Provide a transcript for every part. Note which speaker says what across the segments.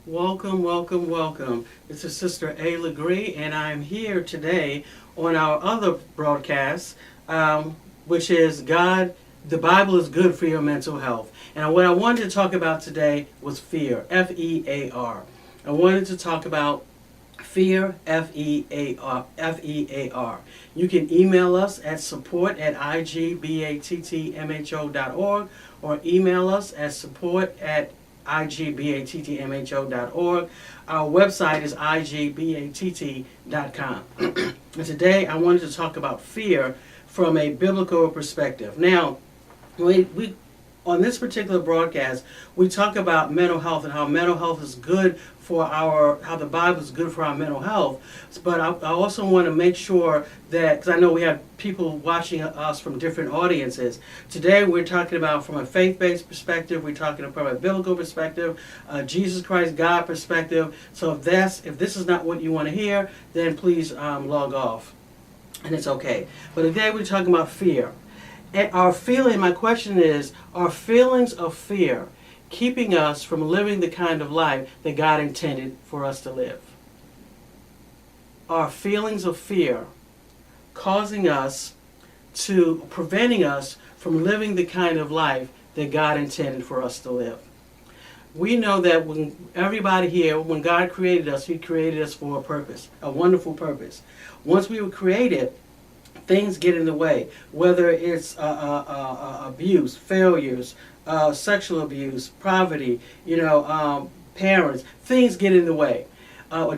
Speaker 1: Welcome, welcome, welcome. This is Sister A. Legree, and I'm here today on our other broadcast, which is God, the Bible is good for your mental health. And what I wanted to talk about today was fear, F-E-A-R. I wanted to talk about fear, F-E-A-R, F-E-A-R. You can email us at support@igbattmho.org or email us at support@igbattmho.org. Our website is igbatt.com. And today I wanted to talk about fear from a biblical perspective. Now, we on this particular broadcast, we talk about mental health and how mental health is good for how the Bible is good for our mental health. But I also want to make sure that, because I know we have people watching us from different audiences. Today we're talking about from a faith-based perspective, we're talking from a biblical perspective, Jesus Christ, God perspective. So if this is not what you want to hear, then please log off. And it's okay. But today we're talking about fear. And my question is, are feelings of fear keeping us from living the kind of life that God intended for us to live? Are feelings of fear preventing us from living the kind of life that God intended for us to live? We know that when God created us, He created us for a purpose, a wonderful purpose. Once we were created, things get in the way, whether it's abuse, failures, sexual abuse, poverty, parents, things get in the way.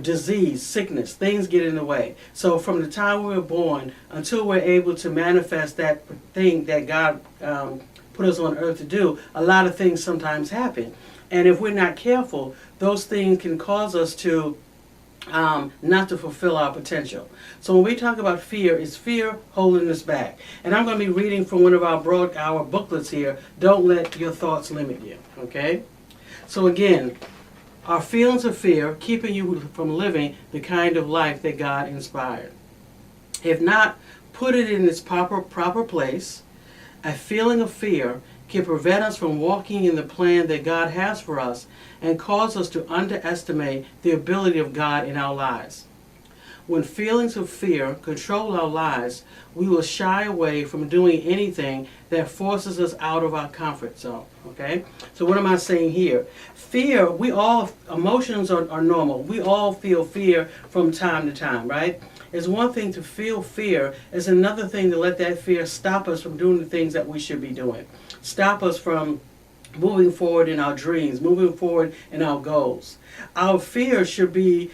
Speaker 1: Disease, sickness, things get in the way. So from the time we were born until we're able to manifest that thing that God put us on earth to do, a lot of things sometimes happen. And if we're not careful, those things can cause us to not to fulfill our potential. So when we talk about fear, it's fear holding us back. And I'm going to be reading from one of our booklets here, Don't Let Your Thoughts Limit You. Okay? So again, are feelings of fear keeping you from living the kind of life that God inspired? If not, put it in its proper place. A feeling of fear can prevent us from walking in the plan that God has for us and cause us to underestimate the ability of God in our lives. When feelings of fear control our lives, we will shy away from doing anything that forces us out of our comfort zone. Okay? So what am I saying here? Fear, emotions are normal. We all feel fear from time to time, right? It's one thing to feel fear. It's another thing to let that fear stop us from doing the things that we should be doing. Stop us from moving forward in our dreams, moving forward in our goals. Our fear shouldn't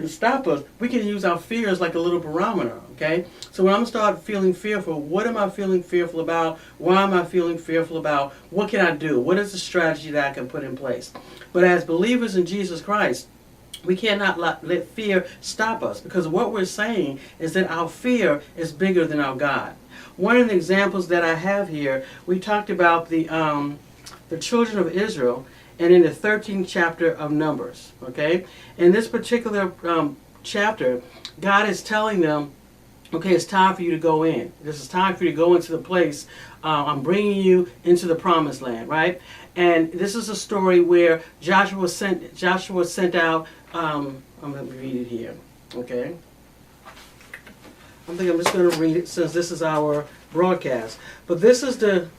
Speaker 1: stop us. We can use our fears like a little barometer, okay? So when I'm start feeling fearful, what am I feeling fearful about? Why am I feeling fearful about? What can I do? What is the strategy that I can put in place? But as believers in Jesus Christ, we cannot let fear stop us, because what we're saying is that our fear is bigger than our God. One of the examples that I have here, we talked about the children of Israel, and in the 13th chapter of Numbers, okay? In this particular chapter, God is telling them, okay, it's time for you to go in. This is time for you to go into the place. I'm bringing you into the promised land, right? And this is a story where Joshua sent out, I'm going to read it here, okay? I think I'm just going to read it since this is our broadcast. But this is the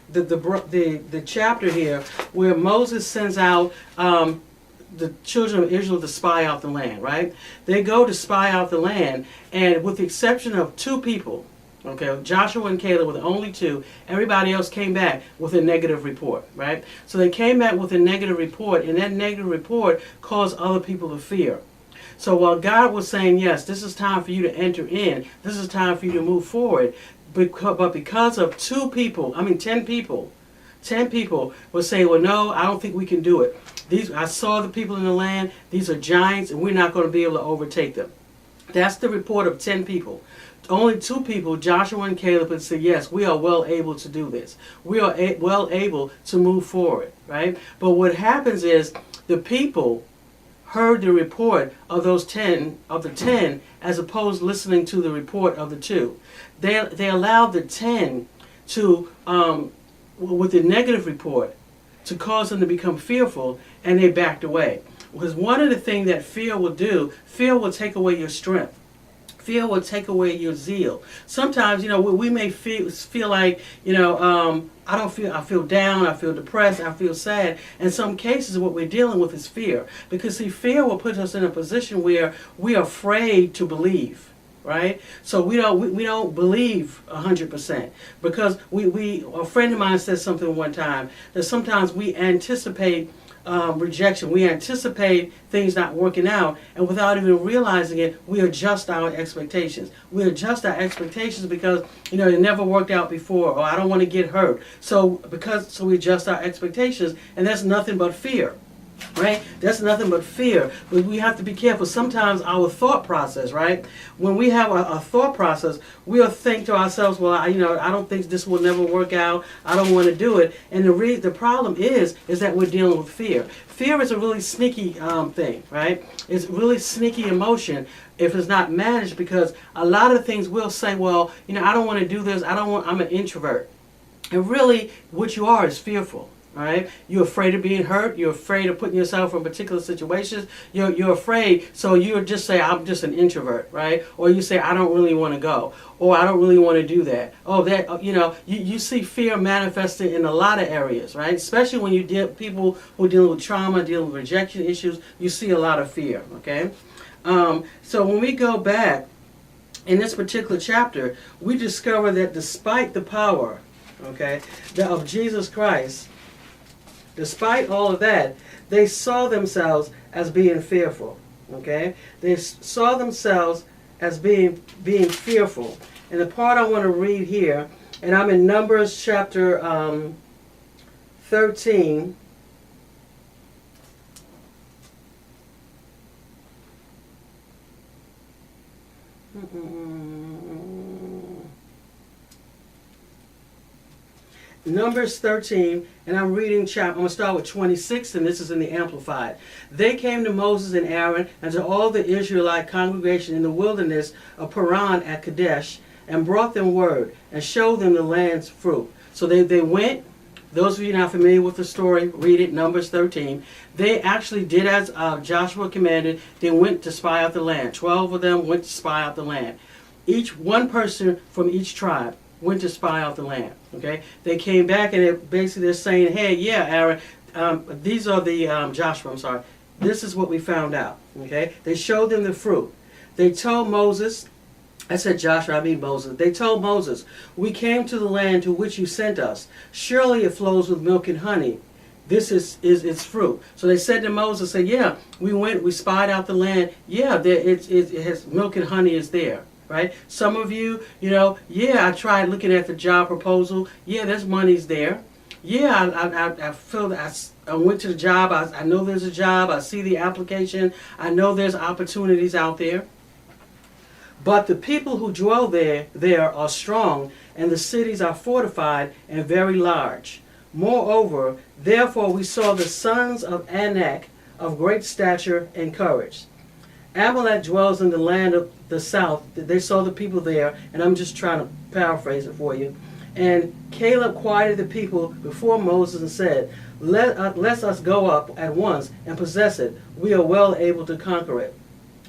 Speaker 1: chapter here where Moses sends out the children of Israel to spy out the land, right? They go to spy out the land, and with the exception of two people, okay, Joshua and Caleb were the only two, everybody else came back with a negative report, right? So they came back with a negative report, and that negative report caused other people to fear. So while God was saying, yes, this is time for you to enter in, this is time for you to move forward, but because of 10 people were saying, well, no, I don't think we can do it. I saw the people in the land, these are giants, and we're not going to be able to overtake them. That's the report of 10 people. Only 2 people, Joshua and Caleb, would say, yes, we are well able to do this. We are well able to move forward, right? But what happens is the people heard the report of the 10 as opposed to listening to the report of the 2. They allowed the 10 to, with the negative report, to cause them to become fearful, and they backed away. Because one of the things that fear will do, fear will take away your strength. Fear will take away your zeal. Sometimes, we may feel like, I feel down, I feel depressed, I feel sad. In some cases, what we're dealing with is fear. Because, see, fear will put us in a position where we're afraid to believe. Right? So we don't believe 100%, because a friend of mine said something one time, that sometimes we anticipate rejection. We anticipate things not working out, and without even realizing it, we adjust our expectations. We adjust our expectations because it never worked out before, or I don't want to get hurt. So we adjust our expectations, and that's nothing but fear. Right? That's nothing but fear. But we have to be careful. Sometimes our thought process, right? When we have a thought process, we'll think to ourselves, well, I don't think this will never work out. I don't want to do it. And the problem is that we're dealing with fear. Fear is a really sneaky thing, right? It's really sneaky emotion if it's not managed, because a lot of things we'll say, well, I don't want to do this. I'm an introvert. And really, what you are is fearful. All right, you're afraid of being hurt. You're afraid of putting yourself in particular situations. You're afraid, so you just say, I'm just an introvert, right? Or you say, I don't really want to go, or I don't really want to do that. Oh, that you see fear manifested in a lot of areas, right? Especially when you deal people who deal with trauma, deal with rejection issues. You see a lot of fear. Okay, so when we go back in this particular chapter, we discover that despite the power, of Jesus Christ. Despite all of that, they saw themselves as being fearful. Okay? They saw themselves as being fearful. And the part I want to read here, and I'm in Numbers chapter 13. Numbers 13, and I'm reading I'm going to start with 26, and this is in the Amplified. They came to Moses and Aaron and to all the Israelite congregation in the wilderness of Paran at Kadesh, and brought them word, and showed them the land's fruit. So they went. Those of you not familiar with the story, read it, Numbers 13. They actually did as Joshua commanded. They went to spy out the land. 12 of them went to spy out the land. One person from each tribe went to spy out the land. Okay, they came back, and they're saying, hey, yeah, Aaron, these are the Joshua. I'm sorry. This is what we found out. Okay, they showed them the fruit. They told Moses. I said Joshua, I mean Moses. They told Moses, we came to the land to which you sent us. Surely it flows with milk and honey. This is its fruit. So they said to Moses, yeah, we went, we spied out the land. Yeah, it has milk and honey is there. Right? Some of you, yeah, I tried looking at the job proposal. Yeah, there's money's there. Yeah, I feel that I went to the job. I know there's a job. I see the application. I know there's opportunities out there. But the people who dwell there are strong, and the cities are fortified and very large. Moreover, therefore we saw the sons of Anak of great stature and courage. Amalek dwells in the land of the south. They saw the people there, and I'm just trying to paraphrase it for you. And Caleb quieted the people before Moses and said, let us go up at once and possess it. We are well able to conquer it.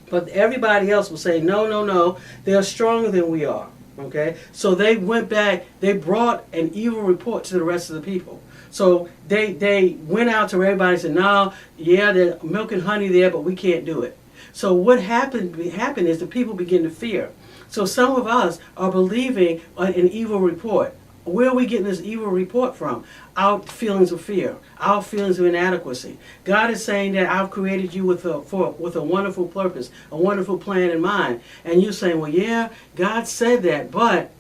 Speaker 1: But everybody else will say, no, they are stronger than we are. Okay? So they went back, they brought an evil report to the rest of the people. So they went out to everybody and said, no, yeah, there's milk and honey there, but we can't do it. So what happened is the people begin to fear. So some of us are believing an evil report. Where are we getting this evil report from? Our feelings of fear, our feelings of inadequacy. God is saying that I've created you with a wonderful purpose, a wonderful plan in mind. And you're saying, well, yeah, God said that, but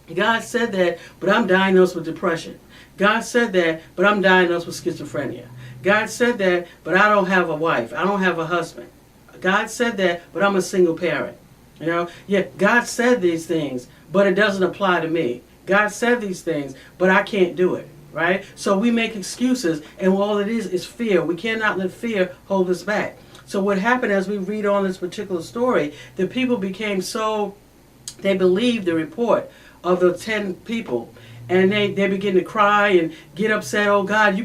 Speaker 1: I'm diagnosed with depression. God said that, but I'm diagnosed with schizophrenia. God said that, but I don't have a wife. I don't have a husband. God said that, but I'm a single parent. Yeah, God said these things, but it doesn't apply to me. God said these things, but I can't do it, right? So we make excuses, and all it is fear. We cannot let fear hold us back. So what happened as we read on this particular story, the people became so, they believed the report of the 10 people. And they begin to cry and get upset. Oh God,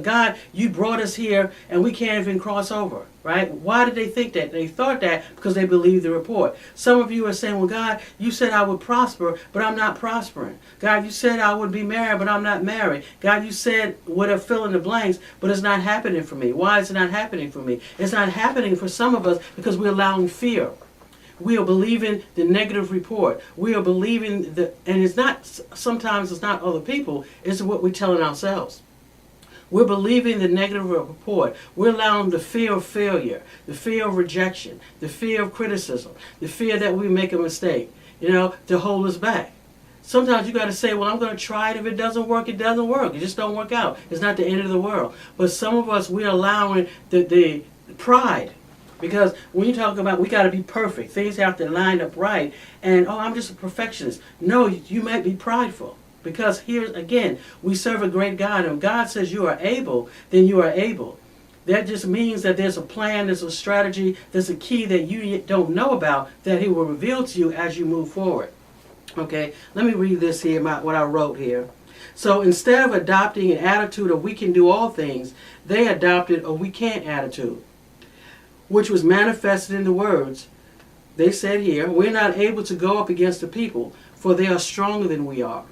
Speaker 1: God, you brought us here, and we can't even cross over, right? Why did they think that? They thought that because they believed the report. Some of you are saying, well, God, you said I would prosper, but I'm not prospering. God, you said I would be married, but I'm not married. God, you said whatever, fill in the blanks, but it's not happening for me. Why is it not happening for me? It's not happening for some of us because we're allowing fear. We are believing the negative report. We are believing and it's not, sometimes it's not other people, it's what we're telling ourselves. We're believing the negative report. We're allowing the fear of failure, the fear of rejection, the fear of criticism, the fear that we make a mistake, to hold us back. Sometimes you got to say, well, I'm going to try it. If it doesn't work, it doesn't work. It just don't work out. It's not the end of the world. But some of us, we're allowing the pride. Because when you talk about we got to be perfect, things have to line up right, and I'm just a perfectionist. No, you might be prideful. Because here again, we serve a great God, and if God says you are able, then you are able. That just means that there's a plan, there's a strategy, there's a key that you don't know about that He will reveal to you as you move forward. Okay, let me read this here, what I wrote here. So instead of adopting an attitude of we can do all things, they adopted a we can't attitude, which was manifested in the words. They said here, we're not able to go up against the people, for they are stronger than we are.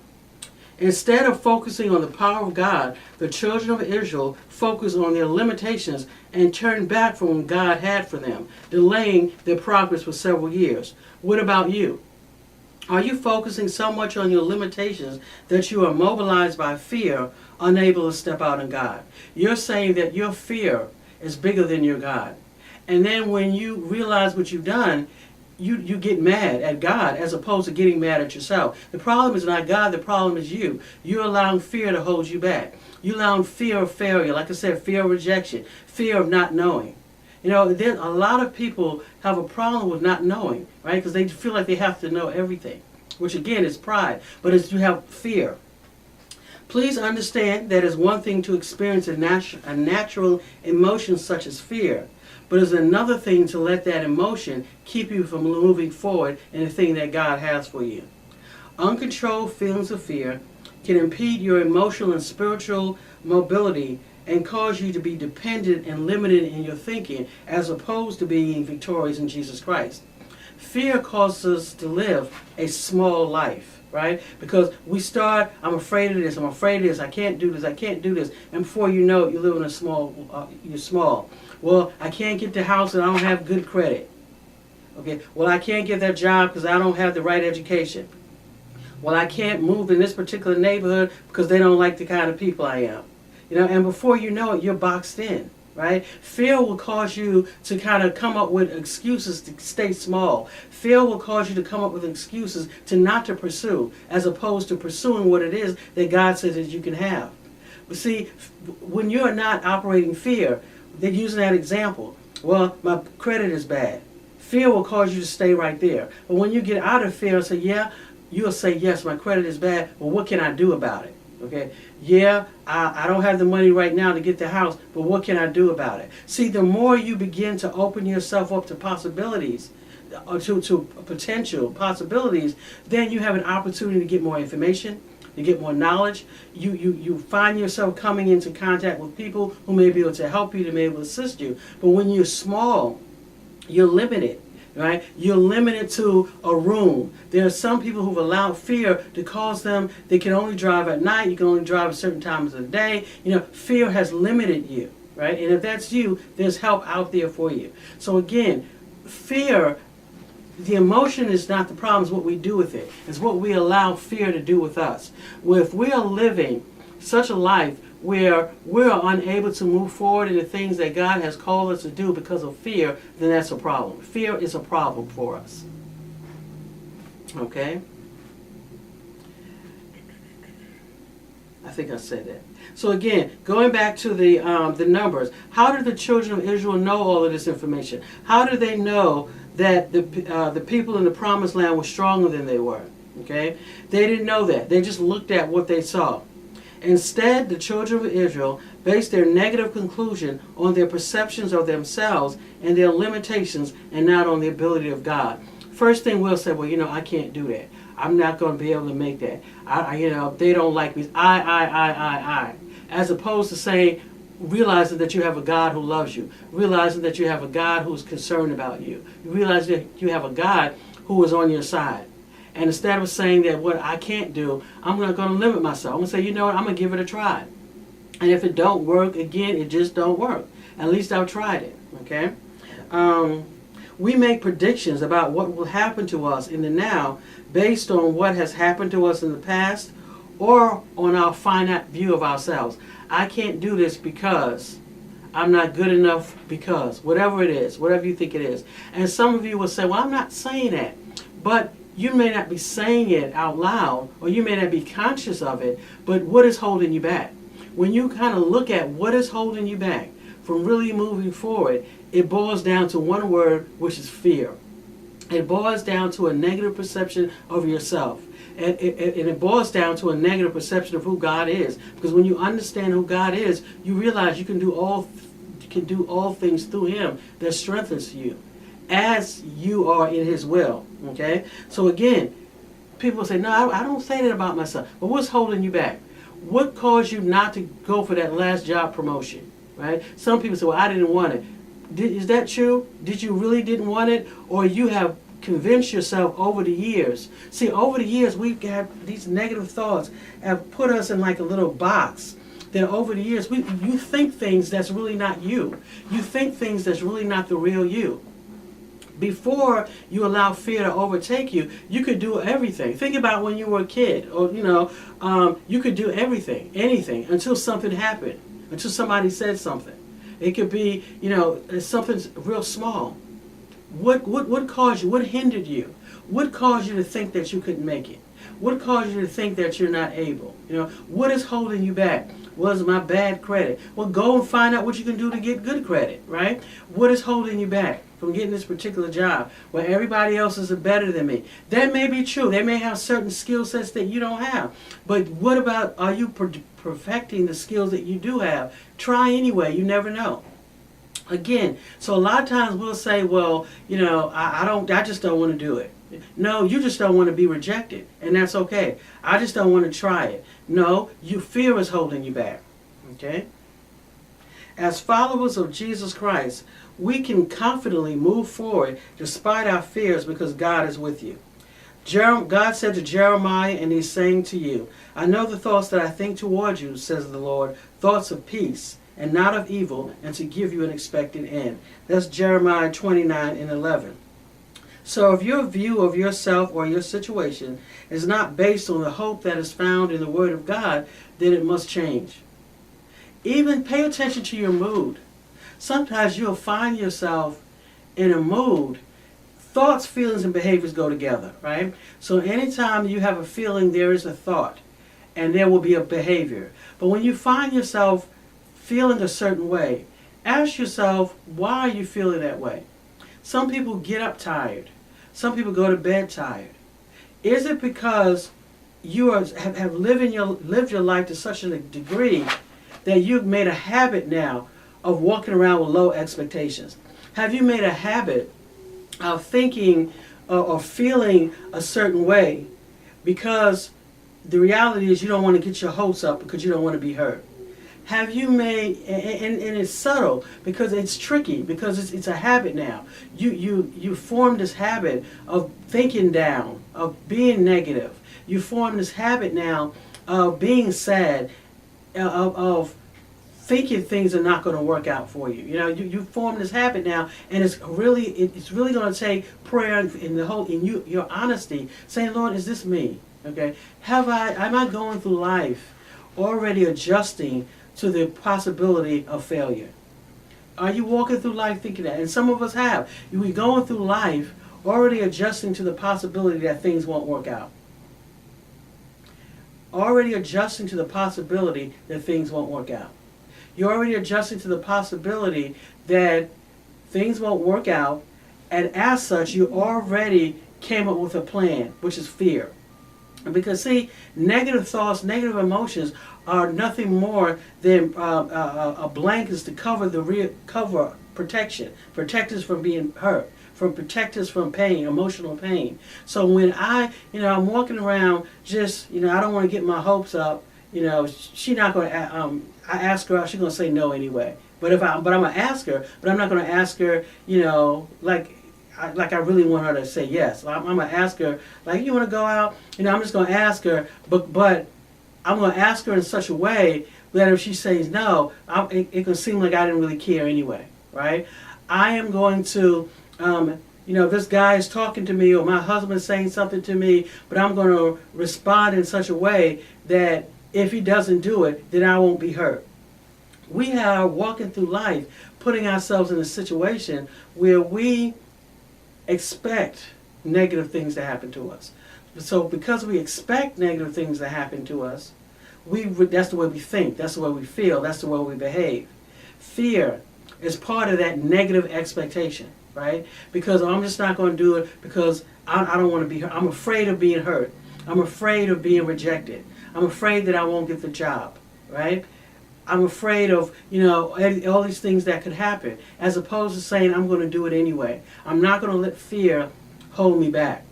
Speaker 1: Instead of focusing on the power of God, the children of Israel focused on their limitations and turned back from what God had for them, delaying their progress for several years. What about you? Are you focusing so much on your limitations that you are mobilized by fear, unable to step out in God? You're saying that your fear is bigger than your God. And then when you realize what you've done, you get mad at God as opposed to getting mad at yourself. The problem is not God, the problem is you. You're allowing fear to hold you back. You're allowing fear of failure, like I said, fear of rejection, fear of not knowing. There's a lot of people have a problem with not knowing, right? Because they feel like they have to know everything, which again is pride, but it's you have fear. Please understand that it's one thing to experience a natural emotion such as fear, but it's another thing to let that emotion keep you from moving forward in the thing that God has for you. Uncontrolled feelings of fear can impede your emotional and spiritual mobility and cause you to be dependent and limited in your thinking as opposed to being victorious in Jesus Christ. Fear causes us to live a small life, right? Because we start, I'm afraid of this, I can't do this, and before you know it, you live in you're small. Well, I can't get the house and I don't have good credit. Okay, well, I can't get that job because I don't have the right education. Well, I can't move in this particular neighborhood because they don't like the kind of people I am. And before you know it, you're boxed in, right? Fear will cause you to kind of come up with excuses to stay small. Fear will cause you to come up with excuses to not to pursue, as opposed to pursuing what it is that God says that you can have. But see, when you're not operating fear, they're using that example. Well, my credit is bad. Fear will cause you to stay right there. But when you get out of fear and say, yeah, you'll say, yes, my credit is bad. Well, what can I do about it? Okay, yeah, I don't have the money right now to get the house, but what can I do about it? See, the more you begin to open yourself up to possibilities, to potential possibilities, then you have an opportunity to get more information, to get more knowledge. You find yourself coming into contact with people who may be able to help you, to be able to assist you. But when you're small, you're limited. Right? You're limited to a room. There are some people who've allowed fear to cause them, they can only drive at night, you can only drive at certain times of the day. Fear has limited you, right? And if that's you, there's help out there for you. So again, fear, the emotion is not the problem, it's what we do with it. It's what we allow fear to do with us. If we are living such a life where we're unable to move forward in the things that God has called us to do because of fear, then that's a problem. Fear is a problem for us. Okay? I think I said that. So again, going back to the numbers, how did the children of Israel know all of this information? How did they know that the people in the promised land were stronger than they were? Okay? They didn't know that. They just looked at what they saw. Instead, the children of Israel base their negative conclusion on their perceptions of themselves and their limitations and not on the ability of God. First thing we'll say, well, I can't do that. I'm not going to be able to make that. They don't like me. I. As opposed to saying, realizing that you have a God who loves you. Realizing that you have a God who's concerned about you. You realize that you have a God who is on your side. And instead of saying that what I can't do, I'm not going to limit myself. I'm going to say, you know what, I'm going to give it a try. And if it don't work, again, it just don't work. At least I've tried it, okay? We make predictions about what will happen to us in the now based on what has happened to us in the past or on our finite view of ourselves. I can't do this because I'm not good enough because, whatever it is, whatever you think it is. And some of you will say, well, I'm not saying that. But you may not be saying it out loud, or you may not be conscious of it, but what is holding you back? When you kind of look at what is holding you back from really moving forward, it boils down to one word, which is fear. It boils down to a negative perception of yourself. And it boils down to a negative perception of who God is. Because when you understand who God is, you realize you can do all things through Him that strengthens you, as you are in His will. Okay? So again, people say, no, I don't say that about myself. But what's holding you back? What caused you not to go for that last job promotion? Right? Some people say, well, I didn't want it. Is that true? Did you really didn't want it? Or you have convinced yourself over the years? See, over the years, we've got these negative thoughts have put us in like a little box. That over the years, you think things that's really not you. You think things that's really not the real you. Before you allow fear to overtake you, you could do everything. Think about when you were a kid, or you could do everything, anything, until something happened, until somebody said something. It could be, something real small. What caused you? What hindered you? What caused you to think that you couldn't make it? What caused you to think that you're not able? What is holding you back? Was my bad credit? Well, go and find out what you can do to get good credit, right? What is holding you back from getting this particular job where everybody else is better than me? That may be true. They may have certain skill sets that you don't have. But what about, are you perfecting the skills that you do have? Try anyway. You never know. Again, so a lot of times we'll say, well, I just don't want to do it. No, you just don't want to be rejected, and that's okay. I just don't want to try it. No, fear is holding you back. Okay? As followers of Jesus Christ, we can confidently move forward despite our fears because God is with you. God said to Jeremiah, and He's saying to you, I know the thoughts that I think toward you, says the Lord, thoughts of peace and not of evil, and to give you an expected end. That's Jeremiah 29:11. So if your view of yourself or your situation is not based on the hope that is found in the Word of God, then it must change. Even pay attention to your mood. Sometimes you'll find yourself in a mood. Thoughts, feelings, and behaviors go together, right? So anytime you have a feeling, there is a thought, and there will be a behavior. But when you find yourself feeling a certain way, ask yourself, why are you feeling that way? Some people get up tired. Some people go to bed tired. Is it because you have lived your life to such a degree that you've made a habit now of walking around with low expectations? Have you made a habit of thinking or feeling a certain way because the reality is you don't want to get your hopes up because you don't want to be hurt? Have you made, and it's subtle because it's tricky, because it's a habit now. You form this habit of thinking down, of being negative. You form this habit now of being sad, of thinking things are not going to work out for you. You form this habit now, and it's really going to take prayer and your honesty, saying, Lord, is this me? Okay, am I going through life already adjusting to the possibility of failure? Are you walking through life thinking that? And some of us have. We're going through life already adjusting to the possibility that things won't work out. Already adjusting to the possibility that things won't work out. You're already adjusting to the possibility that things won't work out, and as such, you already came up with a plan, which is fear. Because see, negative thoughts, negative emotions are nothing more than a blankets to cover cover protection, protect us from being hurt, from protect us from pain, emotional pain. So when I'm walking around, just I don't want to get my hopes up. She not going to. I ask her out, she's going to say no anyway. But I'm going to ask her, but I'm not going to ask her, like I really want her to say yes. I'm going to ask her, like, you want to go out? I'm just going to ask her, but I'm going to ask her in such a way that if she says no, it can seem like I didn't really care anyway, right? I am going to, this guy is talking to me or my husband's saying something to me, but I'm going to respond in such a way that if he doesn't do it, then I won't be hurt. We are walking through life, putting ourselves in a situation where we expect negative things to happen to us. So because we expect negative things to happen to us, that's the way we think, that's the way we feel, that's the way we behave. Fear is part of that negative expectation, right? Because I'm just not going to do it because I don't want to be hurt. I'm afraid of being hurt. I'm afraid of being rejected. I'm afraid that I won't get the job, right? I'm afraid of, all these things that could happen, as opposed to saying I'm going to do it anyway. I'm not going to let fear hold me back.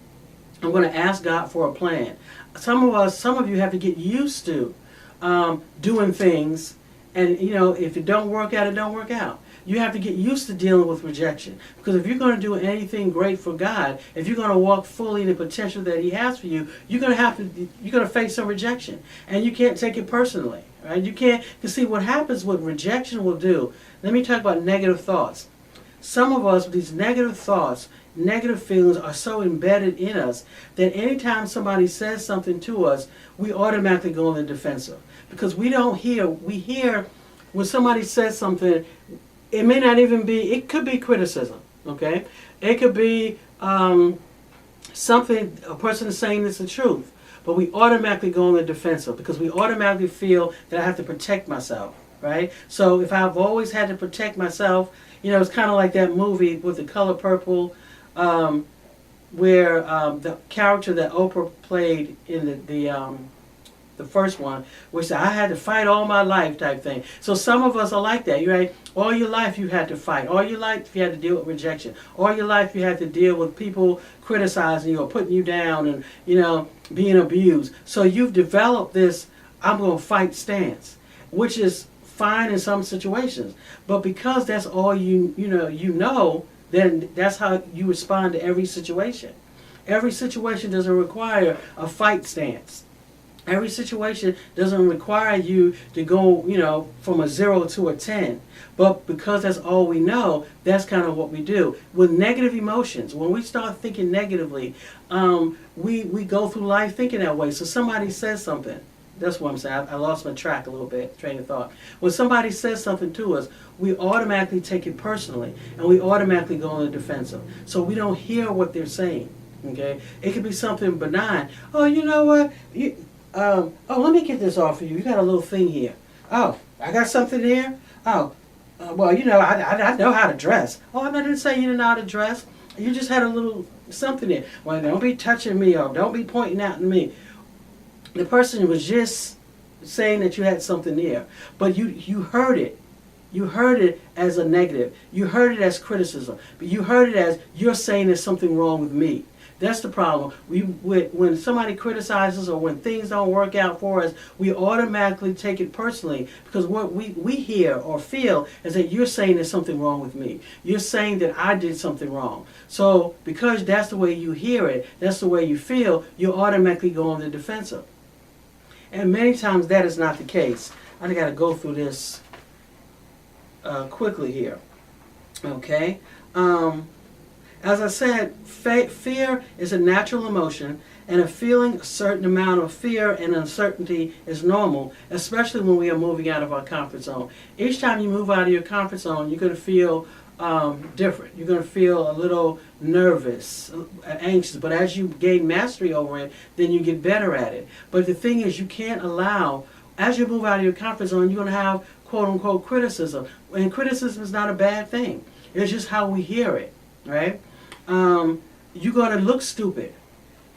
Speaker 1: I'm going to ask God for a plan. Some of you have to get used to doing things, and if it don't work out, it don't work out. You have to get used to dealing with rejection, because if you're going to do anything great for God, if you're going to walk fully in the potential that He has for you, you're going to face some rejection, and you can't take it personally, right? You can't. You see what happens, what rejection will do. Let me talk about negative thoughts. Some of us, these negative thoughts, negative feelings are so embedded in us that anytime somebody says something to us, we automatically go on the defensive, because we hear when somebody says something. It may not even be, it could be criticism, okay? It could be something, a person is saying it's the truth, but we automatically go on the defensive because we automatically feel that I have to protect myself, right? So if I've always had to protect myself, it's kind of like that movie with The Color Purple, where the character that Oprah played in the first one, which I had to fight all my life type thing. So some of us are like that, right? All your life you had to fight. All your life you had to deal with rejection. All your life you had to deal with people criticizing you or putting you down and, being abused. So you've developed this I'm going to fight stance, which is fine in some situations. But because that's all you know, then that's how you respond to every situation. Every situation doesn't require a fight stance. Every situation doesn't require you to go, from a 0 to a 10. But because that's all we know, that's kind of what we do. With negative emotions, when we start thinking negatively, we go through life thinking that way. So somebody says something. That's what I'm saying. I lost my track a little bit, train of thought. When somebody says something to us, we automatically take it personally, and we automatically go on the defensive. So we don't hear what they're saying. Okay? It could be something benign. Oh, you know what? Let me get this off for you. You got a little thing here. Oh, I got something here? Oh, well, I know how to dress. Oh, I didn't say you didn't know how to dress. You just had a little something there. Well, don't be touching me or don't be pointing out at me. The person was just saying that you had something there. But you heard it. You heard it as a negative. You heard it as criticism. But you heard it as you're saying there's something wrong with me. That's the problem. When somebody criticizes or when things don't work out for us, we automatically take it personally, because what we hear or feel is that you're saying there's something wrong with me. You're saying that I did something wrong. So because that's the way you hear it, that's the way you feel, you automatically go on the defensive. And many times that is not the case. I got to go through this quickly here. Okay? As I said, fear is a natural emotion, and feeling a certain amount of fear and uncertainty is normal, especially when we are moving out of our comfort zone. Each time you move out of your comfort zone, you're going to feel different. You're going to feel a little nervous, anxious, but as you gain mastery over it, then you get better at it. But the thing is, you can't allow, as you move out of your comfort zone, you're going to have quote-unquote criticism, and criticism is not a bad thing. It's just how we hear it, right? You're going to look stupid.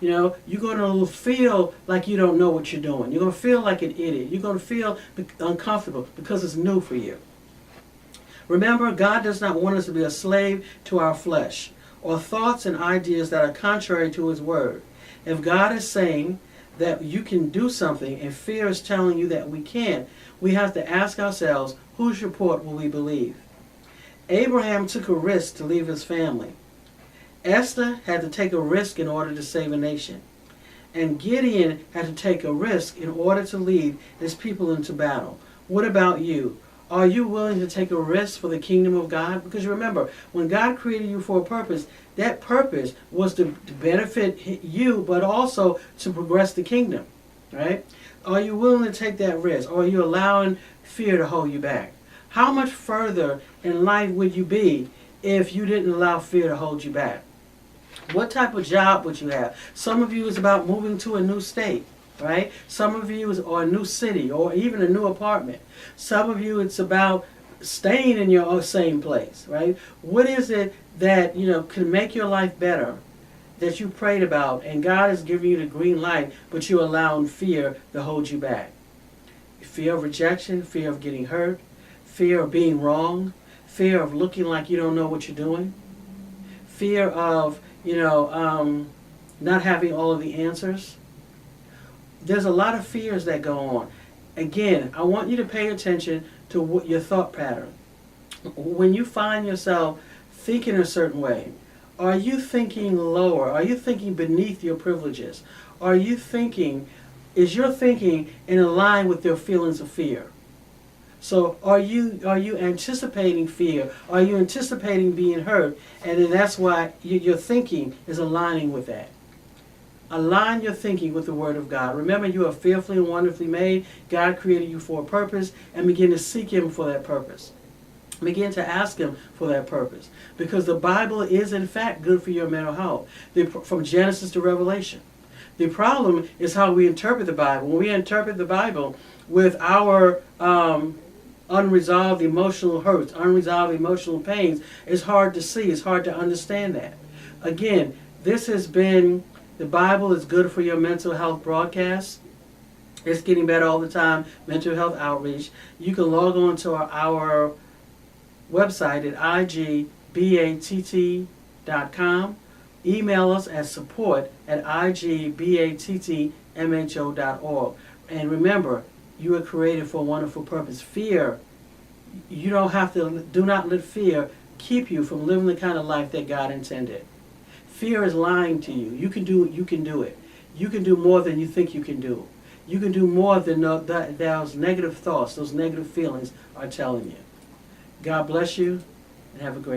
Speaker 1: You're going to feel like you don't know what you're doing. You're going to feel like an idiot. You're going to feel uncomfortable because it's new for you. Remember, God does not want us to be a slave to our flesh or thoughts and ideas that are contrary to His Word. If God is saying that you can do something and fear is telling you that we can't, we have to ask ourselves, whose report will we believe? Abraham took a risk to leave his family. Esther had to take a risk in order to save a nation. And Gideon had to take a risk in order to lead his people into battle. What about you? Are you willing to take a risk for the kingdom of God? Because remember, when God created you for a purpose, that purpose was to benefit you, but also to progress the kingdom. Right? Are you willing to take that risk? Or are you allowing fear to hold you back? How much further in life would you be if you didn't allow fear to hold you back? What type of job would you have? Some of you is about moving to a new state, right? Some of you is or a new city or even a new apartment. Some of you it's about staying in your same place, right? What is it that can make your life better that you prayed about and God is giving you the green light, but you're allowing fear to hold you back? Fear of rejection, fear of getting hurt, fear of being wrong, fear of looking like you don't know what you're doing, fear of not having all of the answers. There's a lot of fears that go on. Again, I want you to pay attention to what your thought pattern. When you find yourself thinking a certain way, are you thinking lower? Are you thinking beneath your privileges? Is your thinking in line with your feelings of fear? So are you anticipating fear? Are you anticipating being hurt? And then that's why your thinking is aligning with that. Align your thinking with the Word of God. Remember, you are fearfully and wonderfully made. God created you for a purpose, and begin to seek Him for that purpose. Begin to ask Him for that purpose. Because the Bible is, in fact, good for your mental health. From Genesis to Revelation. The problem is how we interpret the Bible. When we interpret the Bible with our unresolved emotional hurts, unresolved emotional pains, it's hard to see. It's hard to understand that. Again, this has been The Bible is Good for Your Mental Health broadcast. It's getting better all the time, mental health outreach. You can log on to our website at igbatt.com. Email us at support@igbattmho.org. And remember, you were created for a wonderful purpose. Fear, do not let fear keep you from living the kind of life that God intended. Fear is lying to you. You can do it. You can do more than you think you can do. You can do more than those negative thoughts, those negative feelings are telling you. God bless you, and have a great day.